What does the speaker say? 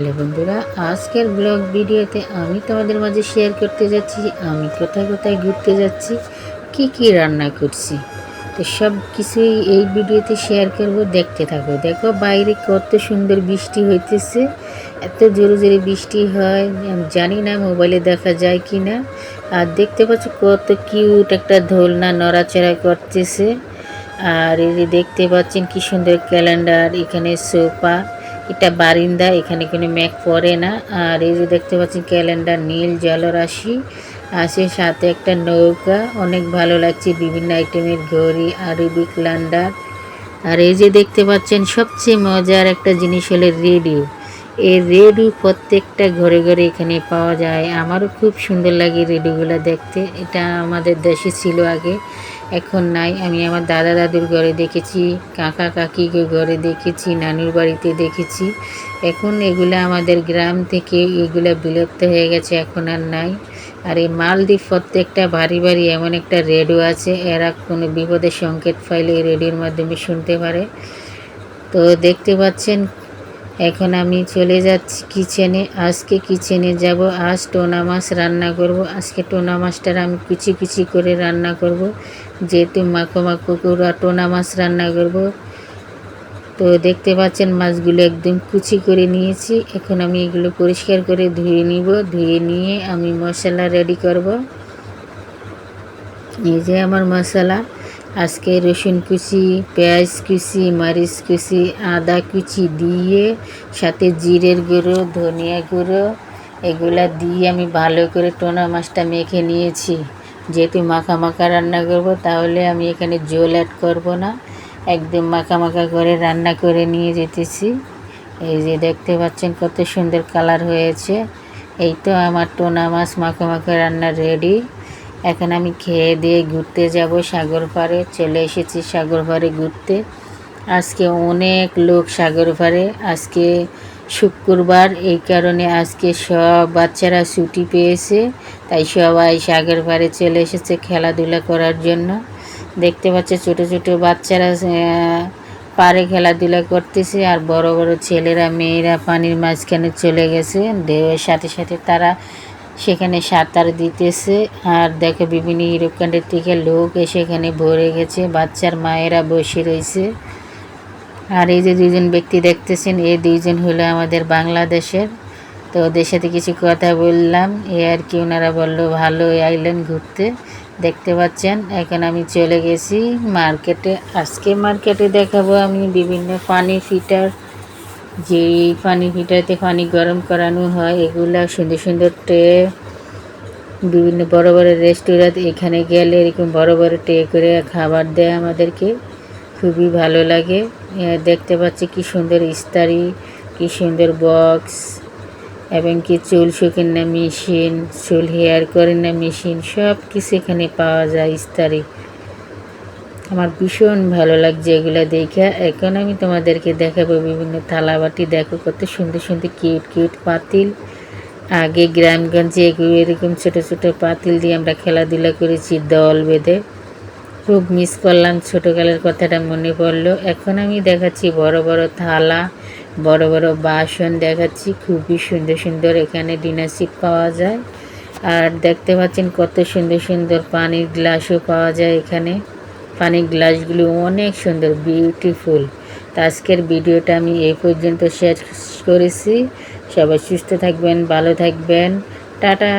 Hello বন্ধুরা, আজকের blog ভিডিওতে আমি তোমাদের মাঝে শেয়ার করতে যাচ্ছি আমি কোথায় কোথায় ঘুরতে যাচ্ছি, কি কি রান্না করছি। তো সব কিছুই এই ভিডিওতে শেয়ার করব, দেখতে থাকো। দেখো বাইরে কত সুন্দর বৃষ্টি হইতেছে, এত জোরে জোরে বৃষ্টি হয়, আমি জানি না মোবাইলে দেখা যায় কি না। আর দেখতে পাচ্ছ কত কিউট একটা দোলনা নড়াচড়া করতেছে। আর এই যে দেখতে পাচ্ছেন কি সুন্দর ক্যালেন্ডার, এখানে সোফা, এটা বারিন্দা, এখানে কোনো মেঘ পড়ে না। আর এই যে দেখতে পাচ্ছেন ক্যালেন্ডার, নীল জলরাশি আছে, সাথে একটা নৌকা, অনেক ভালো লাগছে। বিভিন্ন আইটেমের ঘড়ি, আরবি ক্যালেন্ডার। আর এই যে দেখতে পাচ্ছেন সবচেয়ে মজার একটা জিনিস হলো রেডিও। এই রেডিও প্রত্যেকটা ঘরে ঘরে এখানে পাওয়া যায়। আমারও খুব সুন্দর লাগে রেডিওগুলো দেখতে। এটা আমাদের দেশে ছিল আগে, এখন নাই। আমি আমার দাদা দাদুর ঘরে দেখেছি, কাকা কাকিকে ঘরে দেখেছি, নানুর বাড়িতে দেখেছি। এখন এগুলো আমাদের গ্রাম থেকে এগুলো বিলুপ্ত হয়ে গেছে, এখন আর নাই। আর এই মালদ্বীপ প্রত্যেকটা বাড়ি বাড়ি এমন একটা রেডিও আছে, এরা কোনো বিপদের সংকেত পাইলে এই রেডিওর মাধ্যমে শুনতে পারে। তো দেখতে পাচ্ছেন এখন আমি চলে যাচ্ছি কিচেনে। আজকে কিচেনে যাব, আজ টোনা মাছ রান্না করব। আজকে টোনা মাছটা আমি কুচি কুচি করে রান্না করব, যেহেতু মাখো মাখো করে টোনা মাছ রান্না করব। তো দেখতে পাচ্ছেন মাছগুলো একদম কুচি করে নিয়েছি। এখন আমি এগুলো পরিষ্কার করে ধুয়ে নিব, ধুয়ে নিয়ে আমি মশলা রেডি করব। এই যে আমার মশলা, আজকে রসুন কুচি, পেঁয়াজ কুচি, মরিচ কুচি, আদা কুচি দিয়ে, সাথে জিরের গুঁড়ো, ধনিয়া গুঁড়ো, এগুলা দিয়ে আমি ভালো করে টোনা মাছটা মেখে নিয়েছি। যেহেতু মাখা মাখা রান্না করব, তাহলে আমি এখানে জল অ্যাড করব না, একদম মাখা মাখা করে রান্না করে নিয়ে যেতেছি। এই যে দেখতে পাচ্ছেন কত সুন্দর কালার হয়েছে। এই তো আমার টোনা মাছ মাখা মাখা রান্না রেডি। এখন আমি খেয়ে দিয়ে ঘুরতে যাব সাগর পাড়ে। চলে এসেছি সাগর পাড়ে ঘুরতে। আজকে অনেক লোক সাগর পাড়ে, আজকে শুক্রবার, এই কারণে আজকে সব বাচ্চারা ছুটি পেয়েছে, তাই সবাই সাগর পাড়ে চলে এসেছে খেলাধুলা করার জন্য। দেখতে পাচ্ছে ছোট ছোট বাচ্চারা পাড়ে খেলাধুলা করতেছে, আর বড় বড় ছেলেরা মেয়েরা পানির মাঝখানে চলে গেছে, ঢেউয়ের সাথে সাথে তারা সেখানে সাঁতার দিতেছে। আর দেখো বিভিন্ন ইউরোপকান্ট্রি থেকে লোক এসে এখানে ভরে গেছে, বাচ্চার মায়েরা বসে রয়েছে। আর এই যে দুইজন ব্যক্তি দেখতেছেন, এই দুইজন হলো আমাদের বাংলাদেশের। তো ওদের সাথে কিছু কথা বললাম, এ আর কি, ওনারা বললো ভালো আইলেন ঘুরতে। দেখতে পাচ্ছেন এখন আমি চলে গেছি মার্কেটে। আজকে মার্কেটে দেখাবো আমি বিভিন্ন পানি ফিটার, যে পানি ফিটারতে পানি গরম করানো হয়, এগুলা সুন্দর সুন্দর ট্রে। বিভিন্ন বড় বড় রেস্টুরেন্ট, এখানে গেলে এরকম বড় বড় ট্রে করে খাবার দেয় আমাদেরকে, খুবই ভালো লাগে। দেখতে পাচ্ছি কি সুন্দর ইস্তারি, কি সুন্দর বক্স, এবং কি চুল শুকানো মেশিন, চুল হেয়ার করে না মেশিন, সব কিছু এখানে পাওয়া যায় ইস্তারি। আমার ভীষণ ভালো লাগছে এগুলো দেখে। এখন আমি তোমাদেরকে দেখাবো বিভিন্ন থালাবাটি। দেখো কত সুন্দর সুন্দর কিউট কিউট পাতিল। আগে গ্রামগঞ্জে এরকম ছোট ছোট পাতিল দিয়ে আমরা খেলাধুলা করেছি দল বেঁধে, খুব মিস করলাম, ছোটোকালের কথাটা মনে পড়লো। এখন আমি দেখাচ্ছি বড় বড় থালা, বড় বড় বাসন দেখাচ্ছি, খুবই সুন্দর সুন্দর এখানে ডিনার সেট পাওয়া যায়। আর দেখতে পাচ্ছেন কত সুন্দর সুন্দর পানির গ্লাসও পাওয়া যায় এখানে। পানির গ্লাসগুলো অনেক সুন্দর, বিউটিফুল। তো আজকের ভিডিওটা আমি এই পর্যন্ত শেয়ার করেছি। সবাই সুস্থ থাকবেন, ভালো থাকবেন, টাটা।